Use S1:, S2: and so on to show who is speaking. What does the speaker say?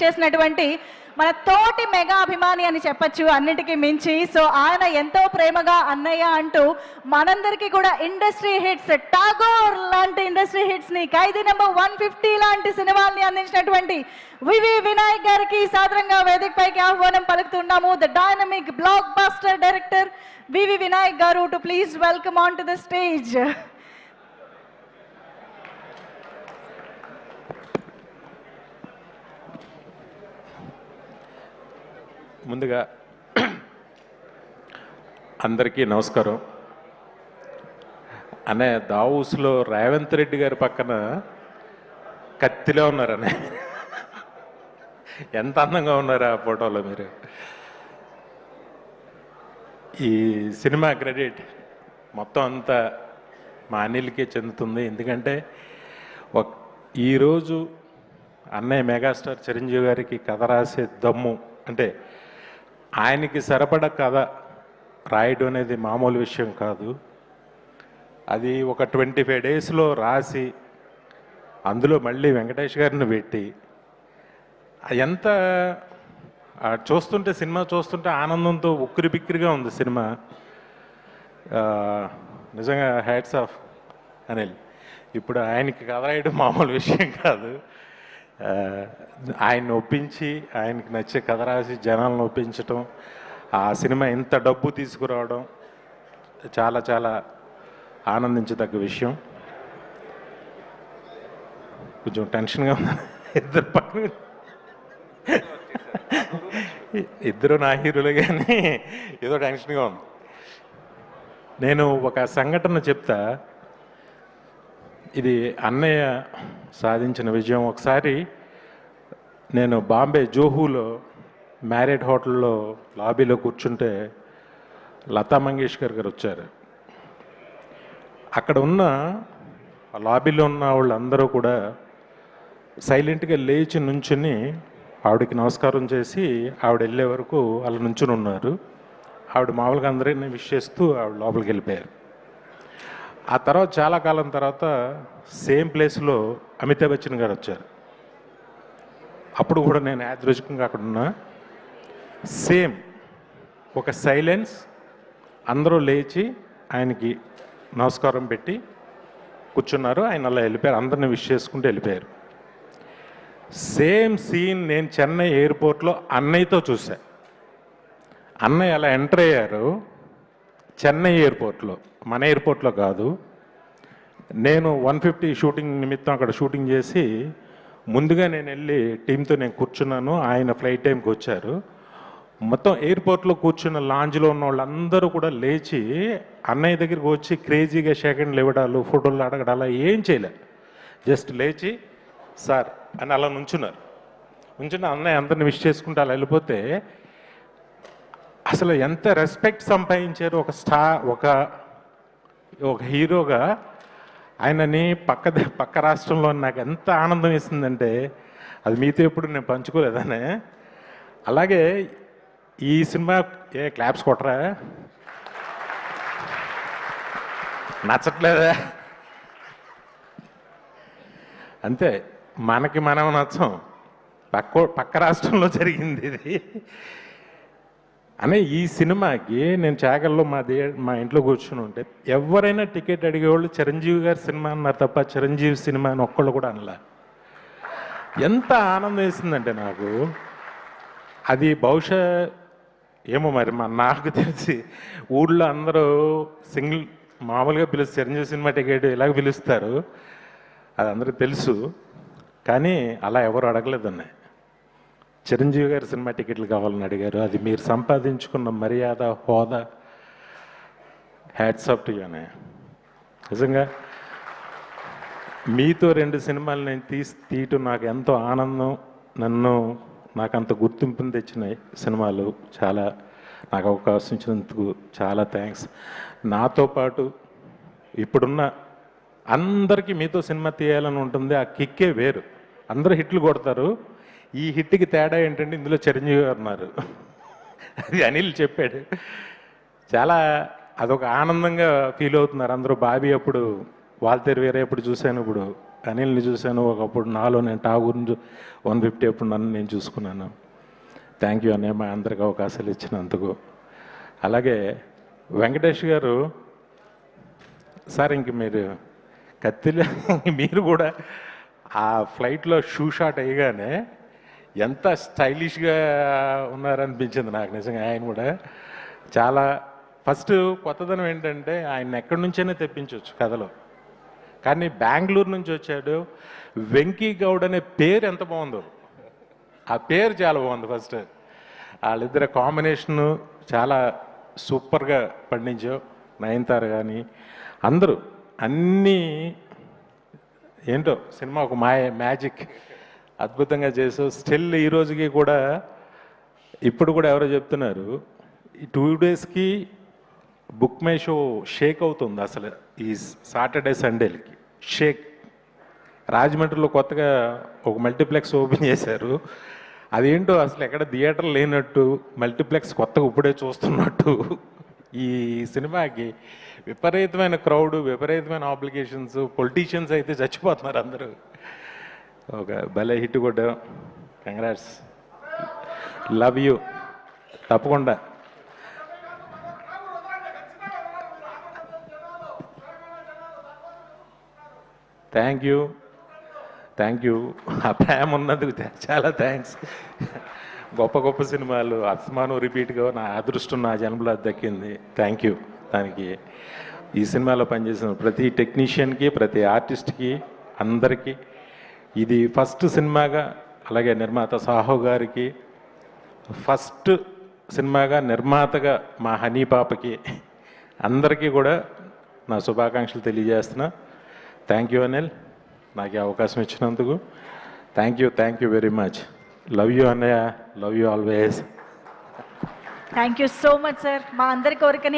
S1: చేసినటువంటి మన తోటి మెగా అభిమాని అని చెప్పొచ్చు అన్నిటికీ మించి. సో ఆయన ఎంతో ప్రేమగా అన్నయ్య అంటూ మనందరికీ కూడా ఇండస్ట్రీ హిట్స్, టాగోర్ లాంటి ఇండస్ట్రీ హిట్స్ ని, ఖైదీ నెంబర్ 150 లాంటి సినిమాల్ని అందించినటువంటి వివి వినాయక్ గారికి సాదరంగా వేదికపైకి ఆహ్వానం పలుకుతున్నాము. The dynamic blockbuster director VV Vinayak garu to please welcome on to the stage.
S2: ముందుగా అందరికీ నమస్కారం. అనే దావూస్లో రేవంత్ రెడ్డి గారి పక్కన కత్తిలో ఉన్నారనే, ఎంత అందంగా ఉన్నారు ఆ ఫోటోలో మీరు. ఈ సినిమా క్రెడిట్ మొత్తం అంతా మా అనిల్కే చెందుతుంది. ఎందుకంటే ఈరోజు అన్నయ్య మెగాస్టార్ చిరంజీవి గారికి కథ రాసే దమ్ము, అంటే ఆయనకి సరిపడ కథ రాయడం అనేది మామూలు విషయం కాదు. అది ఒక 25 డేస్లో రాసి అందులో మళ్ళీ వెంకటేష్ గారిని పెట్టి ఎంత చూస్తుంటే, సినిమా చూస్తుంటే ఆనందంతో ఉక్కిరి బిక్కిరిగా ఉంది సినిమా. నిజంగా హ్యాట్స్ ఆఫ్ అనిల్. ఇప్పుడు ఆయనకి కథ రాయడం మామూలు విషయం కాదు. ఆయన్ని ఒప్పించి ఆయనకి నచ్చే కథ రాసి జనాలను ఒప్పించటం, ఆ సినిమా ఇంత డబ్బు తీసుకురావడం చాలా చాలా ఆనందించదగ్గ విషయం. కొంచెం టెన్షన్గా ఉంది. ఇద్దరు పక్కన ఇద్దరు నా హీరోలు, కానీ ఏదో టెన్షన్గా ఉంది. నేను ఒక సంఘటన చెప్తా. ఇది అన్నయ్య సాధించిన విజయం. ఒకసారి నేను బాంబే జోహూలో మ్యారేట్ హోటల్లో లాబీలో కూర్చుంటే లతా మంగేష్కర్ గారు వచ్చారు. అక్కడ ఉన్న లాబీలో ఉన్న వాళ్ళందరూ కూడా సైలెంట్గా లేచి నుంచుని ఆవిడకి నమస్కారం చేసి ఆవిడ వెళ్ళే వరకు అలా నుంచుని ఉన్నారు. ఆవిడ మామూలుగా అందరినీ విష్ చేస్తూ ఆవిడ లోపలికి వెళ్ళిపోయారు. ఆ తర్వాత చాలా కాలం తర్వాత సేమ్ ప్లేస్లో అమితాబ్ బచ్చన్ గారు వచ్చారు. అప్పుడు కూడా నేను యాదృచ్ఛికంగా అక్కడ ఉన్నా. సేమ్ ఒక సైలెన్స్, అందరూ లేచి ఆయనకి నమస్కారం పెట్టి కూర్చున్నారు. ఆయన అలా వెళ్ళిపోయారు, అందరిని విష్ చేసుకుంటూ వెళ్ళిపోయారు. సేమ్ సీన్ నేను చెన్నై ఎయిర్పోర్ట్లో అన్నయ్యతో చూసా. అన్నయ్య అలా ఎంటర్ అయ్యారు చెన్నై ఎయిర్పోర్ట్లో, మన ఎయిర్పోర్ట్లో కాదు. నేను 150 షూటింగ్ నిమిత్తం అక్కడ షూటింగ్ చేసి ముందుగా నేను వెళ్ళి టీంతో నేను కూర్చున్నాను. ఆయన ఫ్లైట్ టైంకి వచ్చారు. మొత్తం ఎయిర్పోర్ట్లో కూర్చున్న లాంజ్లో ఉన్న వాళ్ళందరూ కూడా లేచి అన్నయ్య దగ్గరికి వచ్చి క్రేజీగా సెకండ్లు ఇవ్వడాలు, ఫోటోలు అడగడాలు ఏం చేయలే. జస్ట్ లేచి సార్ అని అలా నుంచున్నారు. నుంచున్న అన్నయ్య అందరిని విష్ చేసుకుంటూ అలా వెళ్ళిపోతే అసలు ఎంత రెస్పెక్ట్ సంపాదించారు. ఒక స్టార్, ఒక హీరోగా ఆయనని పక్క రాష్ట్రంలో నాకు ఎంత ఆనందం ఇస్తుందంటే అది మీతో ఎప్పుడు నేను పంచుకోలేదనే. అలాగే ఈ సినిమా క్లాప్స్ కొట్టరా, నచ్చట్లేదా? అంతే, మనకి మనం నచ్చం. పక్క రాష్ట్రంలో జరిగింది ఇది అనే. ఈ సినిమాకి నేను చాగల్లో మా ఇంట్లో కూర్చుని ఉంటే ఎవరైనా టికెట్ అడిగేవాళ్ళు చిరంజీవి గారి సినిమా అన్నారు తప్ప చిరంజీవి సినిమా అని ఒక్కళ్ళు కూడా అనలా. ఎంత ఆనందం వేసిందంటే నాకు. అది బహుశా ఏమో మరి నాకు తెలిసి ఊళ్ళో అందరూ సింగిల్ మామూలుగా పిలుస్తారు, చిరంజీవి సినిమా టికెట్ ఇలాగ పిలుస్తారు, అది అందరికీ తెలుసు. కానీ అలా ఎవరు అడగలేదన్నాయి. చిరంజీవి గారి సినిమా టికెట్లు కావాలని అడిగారు. అది మీరు సంపాదించుకున్న మర్యాద, హోదా. హ్యాట్స్ ఆఫ్ టు యు అన్నయ్య. నిజంగా మీతో 2 సినిమాలు నేను తీయటం నాకు ఎంతో ఆనందం. నాకు అంత గుర్తింపుని తెచ్చిన సినిమాలు. చాలా నాకు అవకాశం ఇచ్చినందుకు చాలా థ్యాంక్స్. నాతో పాటు ఇప్పుడున్న అందరికీ మీతో సినిమా తీయాలని ఉంటుంది. ఆ కిక్కే వేరు. అందరూ హిట్లు కొడతారు. ఈ హిట్కి తేడా ఏంటంటే ఇందులో చిరంజీవి గారు ఉన్నారు. అది అనిల్ చెప్పాడు. చాలా అదొక ఆనందంగా ఫీల్ అవుతున్నారు అందరూ. బాబీ అప్పుడు వాల్తేరు వేరే ఎప్పుడు చూశాను, ఇప్పుడు అనిల్ని చూశాను, ఒకప్పుడు నాలో నేను ఠాగూర్ని 150 అప్పుడు నన్ను నేను చూసుకున్నాను. థ్యాంక్ యూ అన్నయ్య, మా అందరికి అవకాశాలు ఇచ్చినందుకు. అలాగే వెంకటేష్ గారు సార్, ఇంక మీరు కత్తిలో మీరు కూడా ఆ ఫ్లైట్లో షూ షాట్ అయ్యగానే ఎంత స్టైలిష్గా ఉన్నారనిపించింది నాకు నిజంగా. ఆయన కూడా చాలా ఫస్ట్ కొత్తదనం ఏంటంటే ఆయన ఎక్కడి నుంచైనా తెప్పించవచ్చు కథలో, కానీ బెంగళూరు నుంచి వచ్చాడు. వెంకీ గౌడ్ అనే పేరు ఎంత బాగుందో, ఆ పేరు చాలా బాగుంది. ఫస్ట్ వాళ్ళిద్దరు కాంబినేషను చాలా సూపర్గా పండించావు. నయనతార కానీ అందరూ అన్నీ ఏంటో సినిమా ఒక మ్యాజిక్ అద్భుతంగా చేసావు. స్టిల్ ఈ రోజుకి కూడా ఇప్పుడు కూడా ఎవరో చెప్తున్నారు, ఈ 2 డేస్కి బుక్ మై షో షేక్ అవుతుంది అసలు. ఈ సాటర్డే సండేలకి షేక్. రాజమండ్రిలో కొత్తగా ఒక మల్టీప్లెక్స్ ఓపెన్ చేశారు. అదేంటో అసలు ఎక్కడ థియేటర్ లేనట్టు, మల్టీప్లెక్స్ కొత్తగా ఇప్పుడే చూస్తున్నట్టు. ఈ సినిమాకి విపరీతమైన క్రౌడ్, విపరీతమైన ఆబ్లిగేషన్స్, పొలిటీషియన్స్ అయితే చచ్చిపోతున్నారు అందరూ. ఒక భలే హిట్ కూడా. Congrats, love you. తప్పకుండా థ్యాంక్ యూ, థ్యాంక్ యూ. ఆ ప్రేమ ఉన్నందుకు చాలా థ్యాంక్స్. గొప్ప గొప్ప సినిమాలు అస్మాను రిపీట్గా నా అదృష్టం నా జన్మలో దక్కింది. Thank you. దానికి ఈ సినిమాలో పనిచేసిన ప్రతి టెక్నీషియన్కి, ప్రతి ఆర్టిస్ట్కి, అందరికీ ఇది ఫస్ట్ సినిమాగా, అలాగే నిర్మాత సాహో గారికి ఫస్ట్ సినిమాగా, నిర్మాతగా మా హనీ పాపకి, అందరికీ కూడా నా శుభాకాంక్షలు తెలియజేస్తున్నా. థ్యాంక్ యూ అనిల్, నాకు ఈ అవకాశం ఇచ్చినందుకు. Thank you very much. Love you అన్నయ్య, love you always.
S1: Thank you so much sir. మా అందరి కోరికని